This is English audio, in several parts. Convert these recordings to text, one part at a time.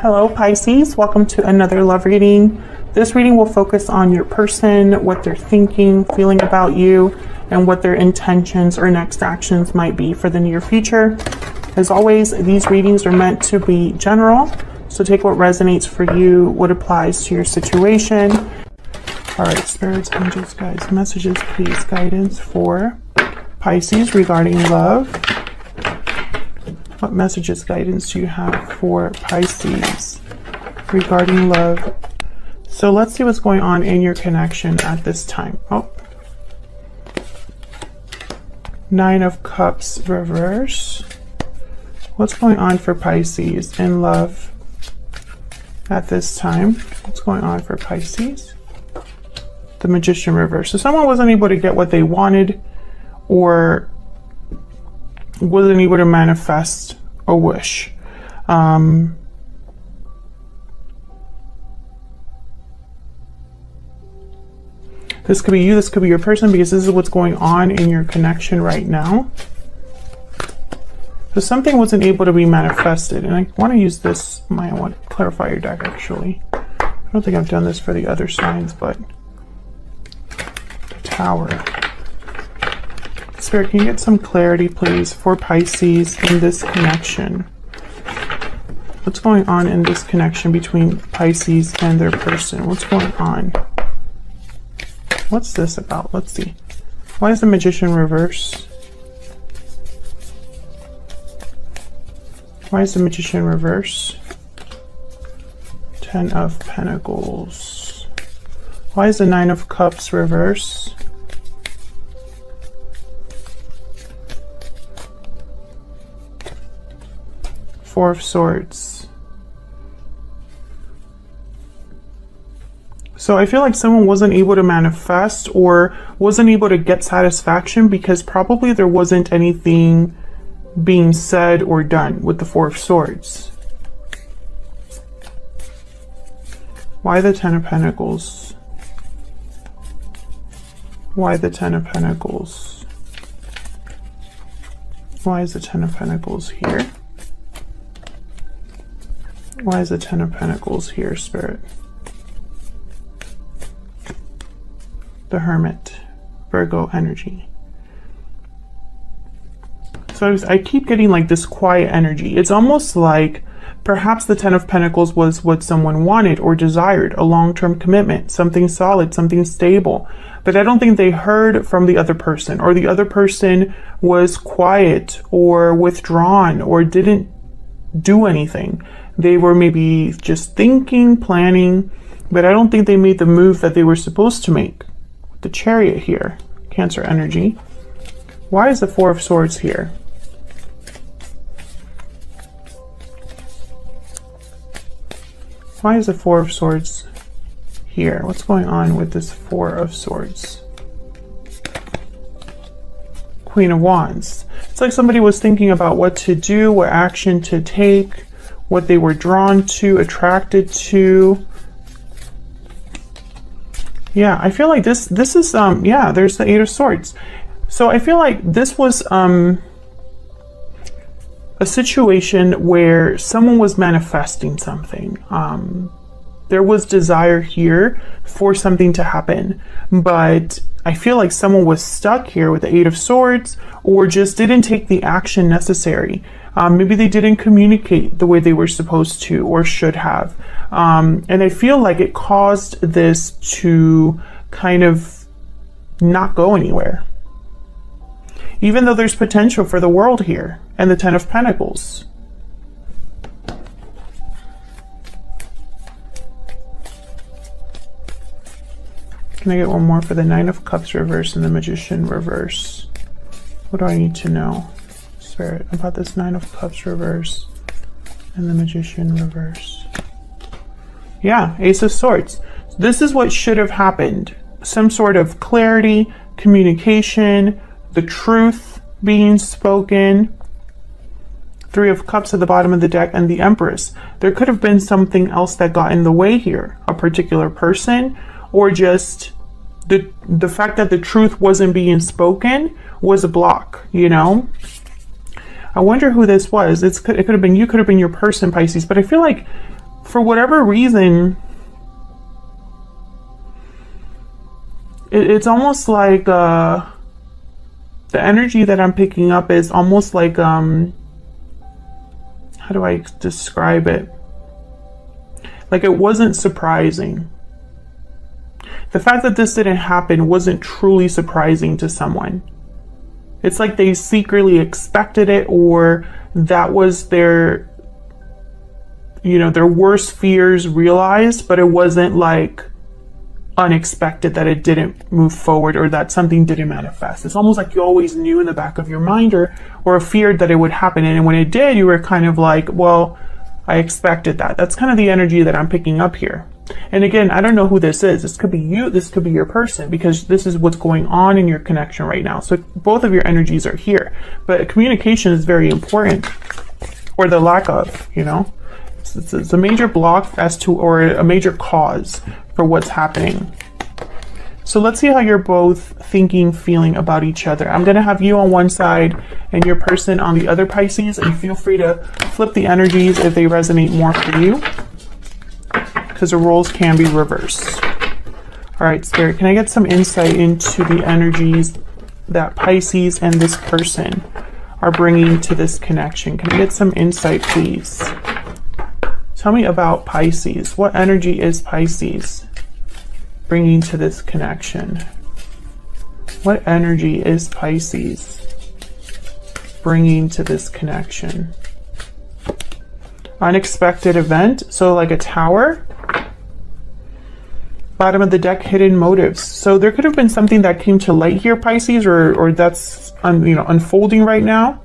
Hello Pisces, welcome to another love reading. This reading will focus on your person, what they're thinking, feeling about you, and what their intentions or next actions might be for the near future. As always, these readings are meant to be general, so take what resonates for you, what applies to your situation. All right, spirits, angels, guides, messages, please, guidance for Pisces regarding love. What messages, guidance do you have for Pisces regarding love? So let's see what's going on in your connection at this time. Oh, Nine of Cups reverse. What's going on for Pisces in love at this time? What's going on for Pisces? The Magician reverse. So someone wasn't able to get what they wanted, or wasn't able to manifest a wish. This could be you, this could be your person, because this is what's going on in your connection right now. So something wasn't able to be manifested, and I want to use this, I want to clarify your deck actually. I don't think I've done this for the other signs, but the Tower. Spirit, can you get some clarity, please, for Pisces in this connection? What's going on in this connection between Pisces and their person? What's going on? What's this about? Let's see. Why is the Magician reverse? Why is the Magician reverse? Ten of Pentacles. Why is the Nine of Cups reverse? Four of Swords. So I feel like someone wasn't able to manifest or wasn't able to get satisfaction because probably there wasn't anything being said or done with the Four of Swords. Why the Ten of Pentacles? Why the Ten of Pentacles? Why is the Ten of Pentacles here? Why is the Ten of Pentacles here, Spirit? The Hermit, Virgo energy. So I keep getting like this quiet energy. It's almost like perhaps the Ten of Pentacles was what someone wanted or desired, a long-term commitment, something solid, something stable. But I don't think they heard from the other person, or the other person was quiet or withdrawn or didn't do anything. They were maybe just thinking, planning, but I don't think they made the move that they were supposed to make. The Chariot here, Cancer energy. Why is the Four of Swords here? Why is the Four of Swords here? What's going on with this Four of Swords? Queen of Wands. It's like somebody was thinking about what to do, what action to take, what they were drawn to, attracted to. Yeah, I feel like this is, yeah, there's the Eight of Swords. So I feel like this was a situation where someone was manifesting something. There was desire here for something to happen, but I feel like someone was stuck here with the Eight of Swords, or just didn't take the action necessary. Maybe they didn't communicate the way they were supposed to or should have. And I feel like it caused this to kind of not go anywhere. Even though there's potential for the world here, and the Ten of Pentacles. Can I get one more for the Nine of Cups reverse and the Magician reverse? What do I need to know, Spirit, about this Nine of Cups reverse and the Magician reverse? Yeah, Ace of Swords. This is what should have happened. Some sort of clarity, communication, the truth being spoken. Three of Cups at the bottom of the deck, and the Empress. There could have been something else that got in the way here. A particular person, or just the fact that the truth wasn't being spoken was a block, you know? I wonder who this was. It could have been you, could have been your person, Pisces, but I feel like for whatever reason, it's almost like the energy that I'm picking up is almost like how do I describe it? Like it wasn't surprising. The fact that this didn't happen wasn't truly surprising to someone. It's like they secretly expected it, or that was their, you know, their worst fears realized, but it wasn't like unexpected that it didn't move forward or that something didn't manifest. It's almost like you always knew in the back of your mind or feared that it would happen. And when it did, you were kind of like, well, I expected that. That's kind of the energy that I'm picking up here. And again, I don't know who this is. This could be you. This could be your person, because this is what's going on in your connection right now. So both of your energies are here, but communication is very important, or the lack of, you know, it's a major block as to, or a major cause for what's happening. So let's see how you're both thinking, feeling about each other. I'm going to have you on one side and your person on the other, Pisces, and feel free to flip the energies if they resonate more for you, because the roles can be reversed. All right, Spirit, can I get some insight into the energies that Pisces and this person are bringing to this connection? Can I get some insight, please? Tell me about Pisces. What energy is Pisces bringing to this connection? What energy is Pisces bringing to this connection? Unexpected event, so like a tower. Bottom of the deck, hidden motives. So there could have been something that came to light here, Pisces, or that's unfolding right now.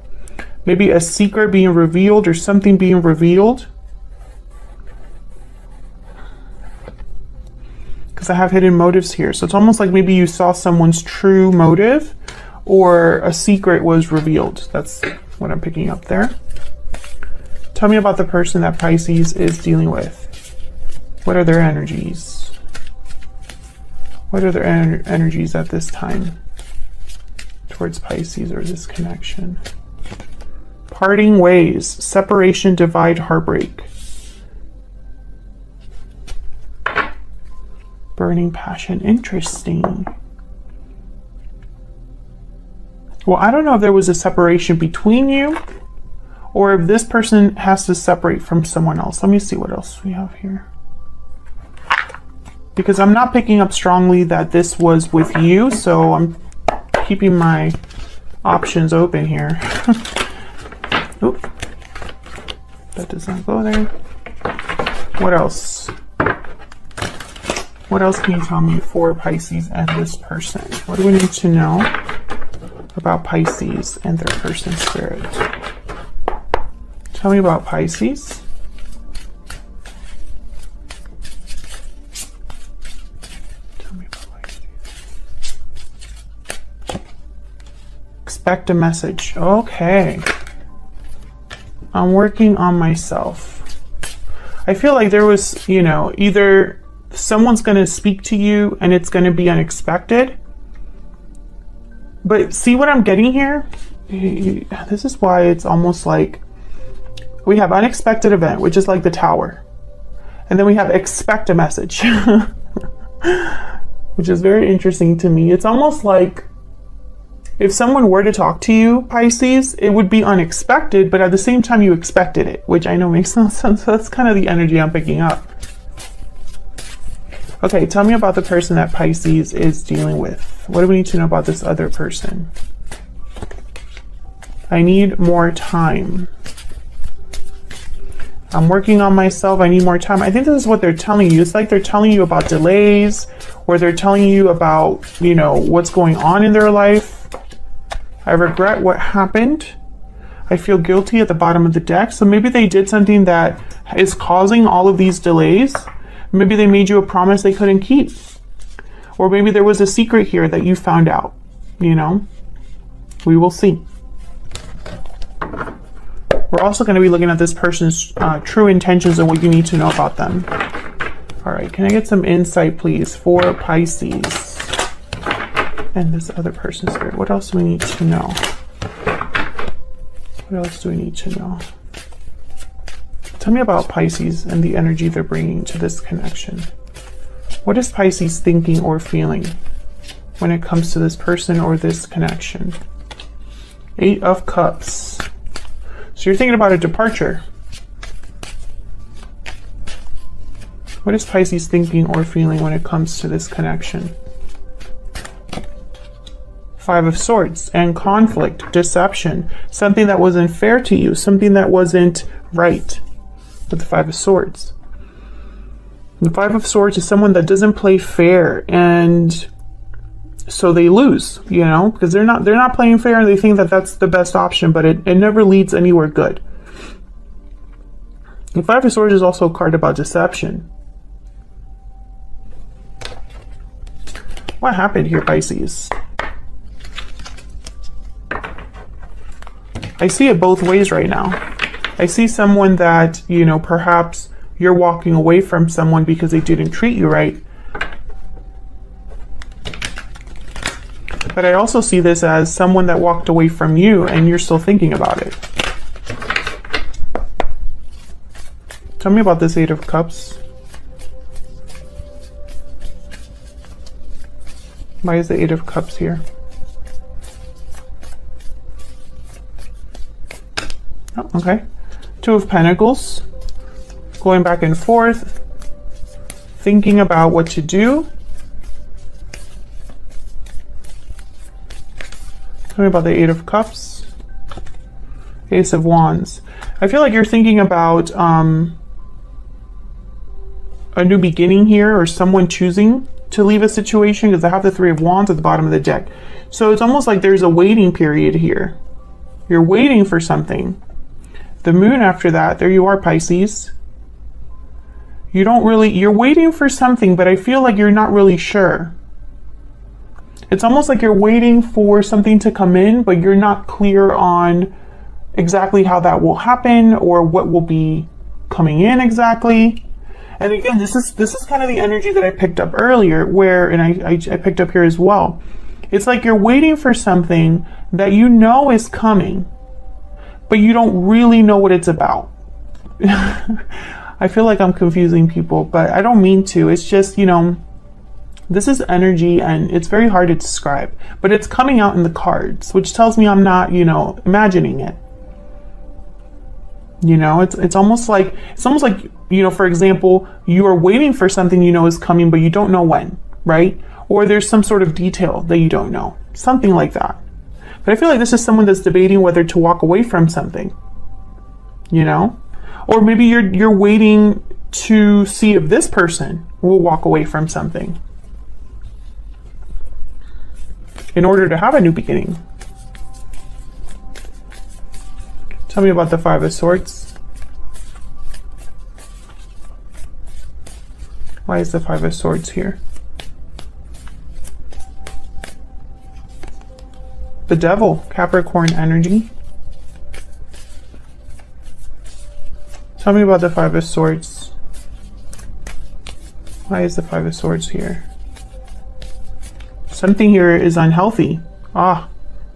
Maybe a secret being revealed or something being revealed. Because I have hidden motives here. So it's almost like maybe you saw someone's true motive, or a secret was revealed. That's what I'm picking up there. Tell me about the person that Pisces is dealing with. What are their energies? What are their energies at this time towards Pisces or this connection? Parting ways, separation, divide, heartbreak. Burning passion, interesting. Well, I don't know if there was a separation between you, or if this person has to separate from someone else. Let me see what else we have here. Because I'm not picking up strongly that this was with you, so I'm keeping my options open here. Oop. That does not go there. What else? What else can you tell me for Pisces and this person? What do we need to know about Pisces and their person, Spirit? Tell me about Pisces. Expect a message. Okay. I'm working on myself. I feel like there was, you know, either someone's going to speak to you and it's going to be unexpected. But see what I'm getting here? This is why it's almost like we have unexpected event, which is like the tower. And then we have expect a message, which is very interesting to me. It's almost like if someone were to talk to you, Pisces, it would be unexpected, but at the same time you expected it, which I know makes no sense. So that's kind of the energy I'm picking up. Okay, tell me about the person that Pisces is dealing with. What do we need to know about this other person? I need more time. I'm working on myself. I need more time. I think this is what they're telling you. It's like they're telling you about delays, or they're telling you about, you know, what's going on in their life. I regret what happened. I feel guilty at the bottom of the deck. So maybe they did something that is causing all of these delays. Maybe they made you a promise they couldn't keep. Or maybe there was a secret here that you found out, you know? We will see. We're also going to be looking at this person's true intentions and what you need to know about them. All right, can I get some insight, please, for Pisces and this other person's Spirit? What else do we need to know? What else do we need to know? Tell me about Pisces and the energy they're bringing to this connection. What is Pisces thinking or feeling when it comes to this person or this connection? 8 of Cups. So you're thinking about a departure. What is Pisces thinking or feeling when it comes to this connection? 5 of Swords and conflict, deception, something that wasn't fair to you, something that wasn't right with the 5 of Swords. The 5 of Swords is someone that doesn't play fair, and so they lose, you know, because they're not playing fair and they think that that's the best option, but it never leads anywhere good. The 5 of Swords is also a card about deception. What happened here, Pisces? I see it both ways right now. I see someone that, you know, perhaps you're walking away from someone because they didn't treat you right. But I also see this as someone that walked away from you and you're still thinking about it. Tell me about this 8 of Cups. Why is the 8 of Cups here? Oh, okay. 2 of Pentacles. Going back and forth. Thinking about what to do. Tell me about the 8 of Cups. Ace of Wands. I feel like you're thinking about a new beginning here, or someone choosing to leave a situation, because I have the 3 of Wands at the bottom of the deck. So it's almost like there's a waiting period here. You're waiting for something. The Moon after that, there you are, Pisces. You're waiting for something, but I feel like you're not really sure. It's almost like you're waiting for something to come in, but you're not clear on exactly how that will happen or what will be coming in exactly. And again, this is kind of the energy that I picked up earlier, where, and I picked up here as well. It's like you're waiting for something that you know is coming, but you don't really know what it's about. I feel like I'm confusing people, but I don't mean to. It's just, you know, this is energy and it's very hard to describe, but it's coming out in the cards, which tells me I'm not, you know, imagining it. You know, it's almost like, you know, for example, you are waiting for something you know is coming, but you don't know when, right? Or there's some sort of detail that you don't know, something like that. But I feel like this is someone that's debating whether to walk away from something, you know? Or maybe you're waiting to see if this person will walk away from something in order to have a new beginning. Tell me about the 5 of Swords. Why is the 5 of Swords here? The Devil, Capricorn energy. Tell me about the 5 of Swords. Why is the 5 of Swords here? Something here is unhealthy. Ah,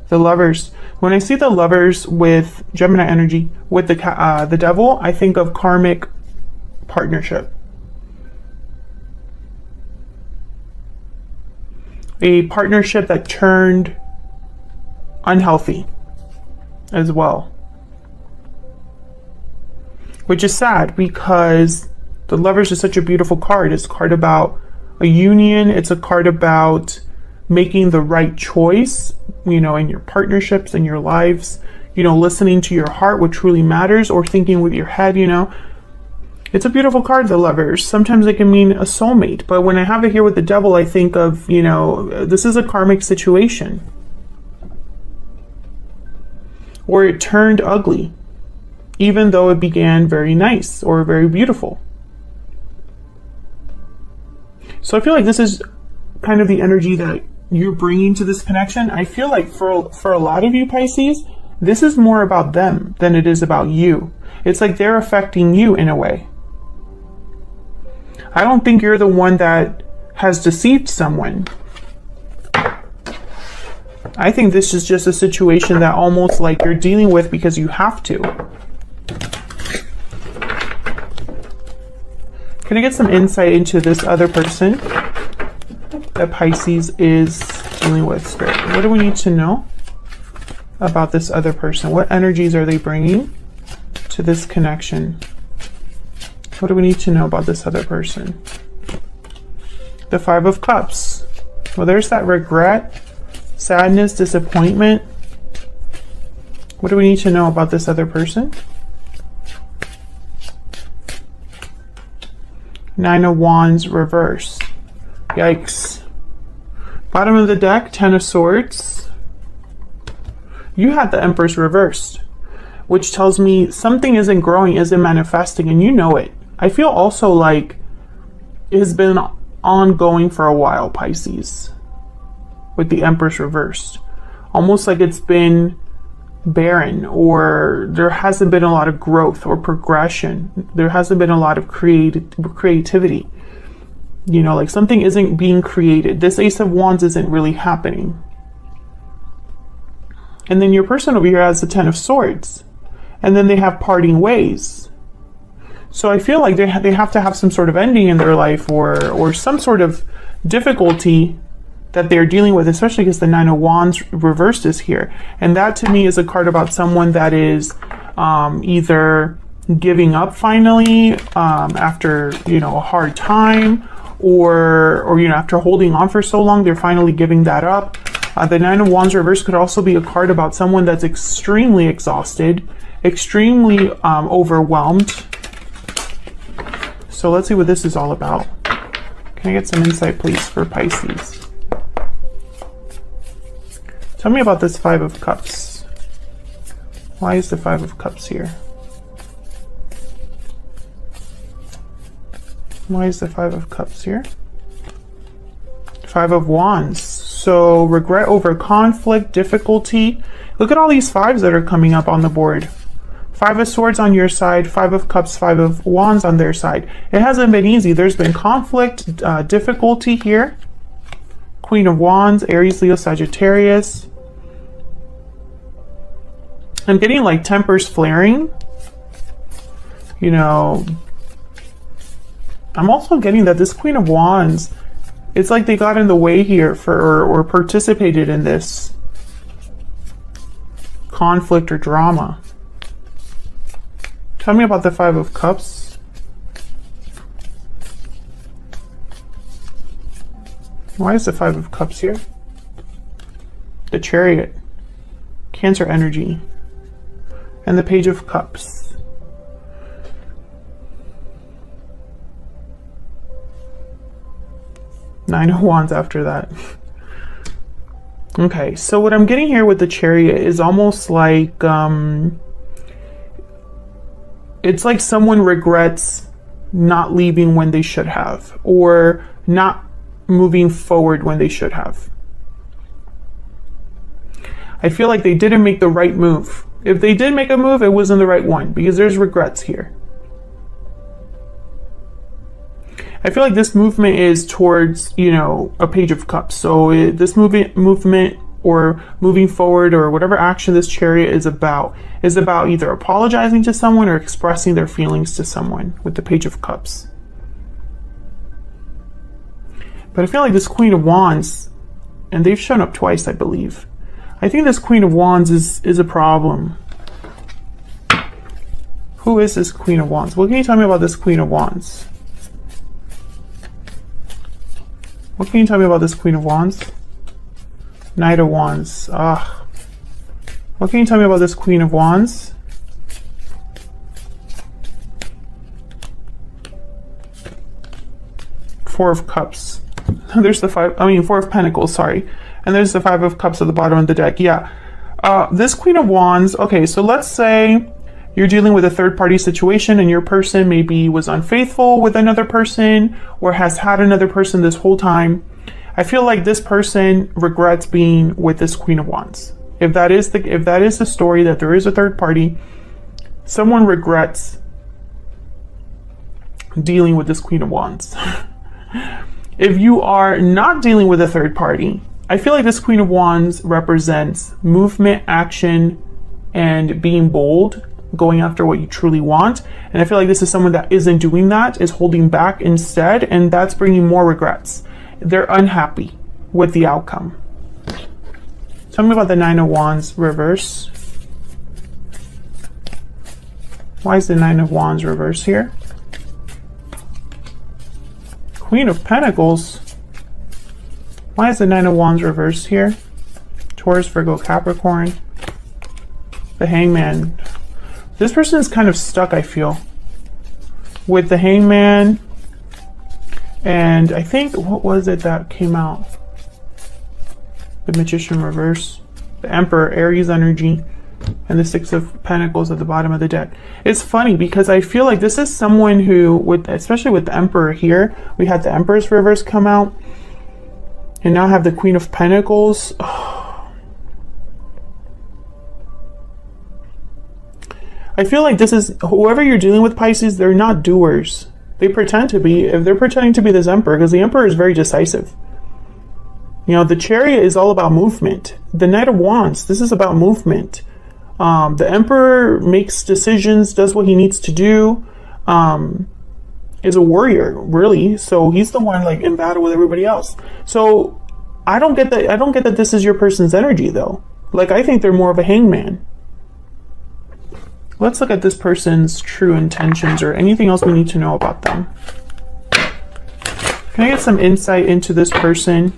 the Lovers. When I see the Lovers with Gemini energy, with the Devil, I think of karmic partnership. A partnership that turned unhealthy as well. Which is sad, because the Lovers is such a beautiful card. It's a card about a union. It's a card about making the right choice, you know, in your partnerships, in your lives, you know, listening to your heart, what truly matters, or thinking with your head, you know. It's a beautiful card, the Lovers. Sometimes it can mean a soulmate, but when I have it here with the Devil, I think of, you know, this is a karmic situation. Or it turned ugly, even though it began very nice or very beautiful. So I feel like this is kind of the energy that you're bringing to this connection. I feel like for a lot of you, Pisces, this is more about them than it is about you. It's like they're affecting you in a way. I don't think you're the one that has deceived someone. I think this is just a situation that almost like you're dealing with because you have to. Can I get some insight into this other person that Pisces is dealing with, Spirit? What do we need to know about this other person? What energies are they bringing to this connection? What do we need to know about this other person? The Five of Cups. Well, there's that regret, sadness, disappointment. What do we need to know about this other person? Nine of Wands reverse. Yikes. Bottom of the deck, Ten of Swords. You had the Empress reversed, which tells me something isn't growing, isn't manifesting, and you know it. I feel also like it has been ongoing for a while, Pisces, with the Empress reversed. Almost like it's been barren, or there hasn't been a lot of growth or progression. There hasn't been a lot of creativity. You know, like something isn't being created. This Ace of Wands isn't really happening. And then your person over here has the Ten of Swords. And then they have parting ways. So I feel like they have to have some sort of ending in their life, or some sort of difficulty that they're dealing with, especially because the Nine of Wands reversed is here. And that to me is a card about someone that is either giving up finally after, you know, a hard time, or you know, after holding on for so long, they're finally giving that up. The Nine of Wands reverse could also be a card about someone that's extremely exhausted, extremely overwhelmed. So let's see what this is all about. Can I get some insight, please, for Pisces? Tell me about this Five of Cups. Why is the Five of Cups here? Why is the Five of Cups here? Five of Wands. So regret over conflict, difficulty. Look at all these fives that are coming up on the board. Five of Swords on your side, Five of Cups, Five of Wands on their side. It hasn't been easy. There's been conflict, difficulty here. Queen of Wands, Aries, Leo, Sagittarius. I'm getting like tempers flaring. You know, I'm also getting that this Queen of Wands, it's like they got in the way here or participated in this conflict or drama. Tell me about the Five of Cups. Why is the Five of Cups here? The Chariot, Cancer energy, and the Page of Cups. Nine of Wands after that. Okay, so what I'm getting here with the Chariot is almost like it's like someone regrets not leaving when they should have, or not moving forward when they should have. I feel like they didn't make the right move. If they did make a move, it wasn't the right one, because there's regrets here. I feel like this movement is towards, you know, a Page of Cups. So this movement or moving forward or whatever action this Chariot is about either apologizing to someone or expressing their feelings to someone with the Page of Cups. But I feel like this Queen of Wands, and they've shown up twice, I believe. I think this Queen of Wands is a problem. Who is this Queen of Wands? What can you tell me about this Queen of Wands? What can you tell me about this Queen of Wands? Knight of Wands. What can you tell me about this Queen of Wands? Four of Cups. There's the Four of Pentacles, sorry. And there's the Five of Cups at the bottom of the deck. Yeah. This Queen of Wands, okay, so let's say you're dealing with a third-party situation and your person maybe was unfaithful with another person or has had another person this whole time. I feel like this person regrets being with this Queen of Wands. If that is the story, that there is a third party, someone regrets dealing with this Queen of Wands. If you are not dealing with a third party, I feel like this Queen of Wands represents movement, action, and being bold going after what you truly want. And I feel like this is someone that isn't doing that, is holding back instead, and that's bringing more regrets. They're unhappy with the outcome. Tell me about the Nine of Wands reverse. Why is the Nine of Wands reverse here? Queen of Pentacles. Why is the Nine of Wands reverse here? Taurus, Virgo, Capricorn. The Hangman. This person is kind of stuck, I feel, with the Hangman. And I think, what was it that came out? The Magician reverse. The Emperor, Aries energy. And the Six of Pentacles at the bottom of the deck. It's funny because I feel like this is someone who, especially with the Emperor here, we had the Empress reverse come out. And now have the Queen of Pentacles. I feel like this is, whoever you're dealing with, Pisces, they're not doers. They pretend to be. If they're pretending to be this Emperor, because the Emperor is very decisive. You know, the Chariot is all about movement. The Knight of Wands, this is about movement. The Emperor makes decisions, does what he needs to do, is a warrior, really. So he's the one like in battle with everybody else. So I don't get that. I don't get that this is your person's energy, though. Like, I think they're more of a hangman. Let's look at this person's true intentions or anything else we need to know about them. Can I get some insight into this person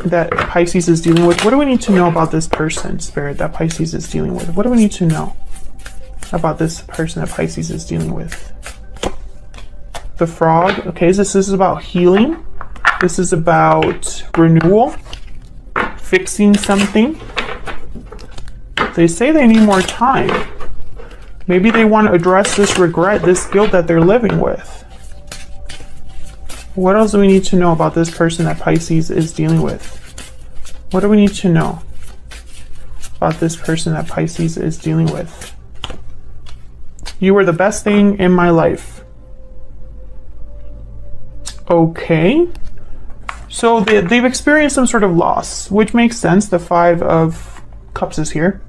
that Pisces is dealing with? What do we need to know about this person, Spirit, that Pisces is dealing with? What do we need to know about this person that Pisces is dealing with? The Frog. Okay, this is about healing. This is about renewal, fixing something. They say they need more time. Maybe they want to address this regret, this guilt that they're living with. What else do we need to know about this person that Pisces is dealing with? What do we need to know about this person that Pisces is dealing with? You were the best thing in my life. Okay. So they've experienced some sort of loss, which makes sense. The Five of Cups is here.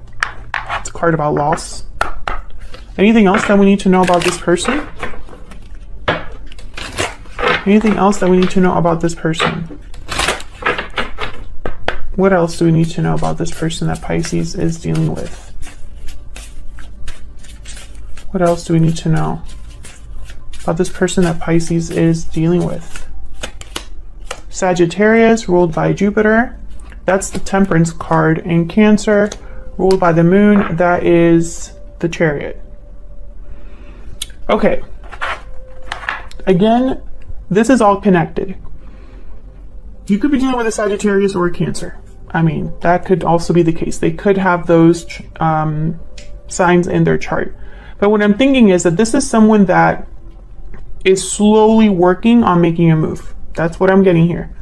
It's a card about loss. Anything else that we need to know about this person? Anything else that we need to know about this person? What else do we need to know about this person that Pisces is dealing with? What else do we need to know about this person that Pisces is dealing with? Sagittarius, ruled by Jupiter. That's the Temperance card. And Cancer, ruled by the Moon. That is the Chariot. Okay. Again, this is all connected. You could be dealing with a Sagittarius or a Cancer. I mean, that could also be the case. They could have those signs in their chart. But what I'm thinking is that this is someone that is slowly working on making a move. That's what I'm getting here.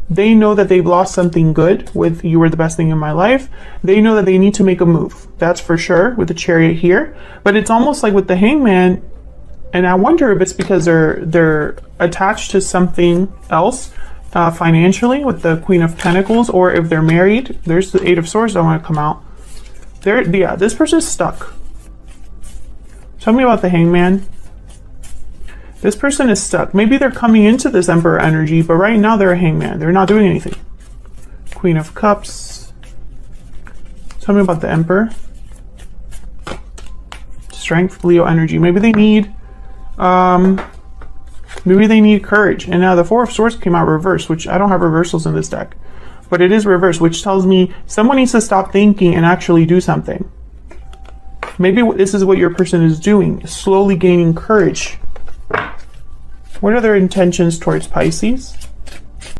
They know that they've lost something good with You Were the Best Thing in My Life. They know that they need to make a move. That's for sure with the Chariot here. But it's almost like with the Hangman, and I wonder if it's because they're attached to something else financially with the Queen of Pentacles, or if they're married. There's the Eight of Swords that want to come out. Yeah, this person's stuck. Tell me about the Hangman. This person is stuck. Maybe they're coming into this Emperor energy, but right now they're a Hangman. They're not doing anything. Queen of Cups. Tell me about the Emperor. Strength, Leo energy. Maybe they need courage. And now the Four of Swords came out reversed, which I don't have reversals in this deck. But it is reversed, which tells me someone needs to stop thinking and actually do something. Maybe this is what your person is doing, slowly gaining courage. What are their intentions towards Pisces?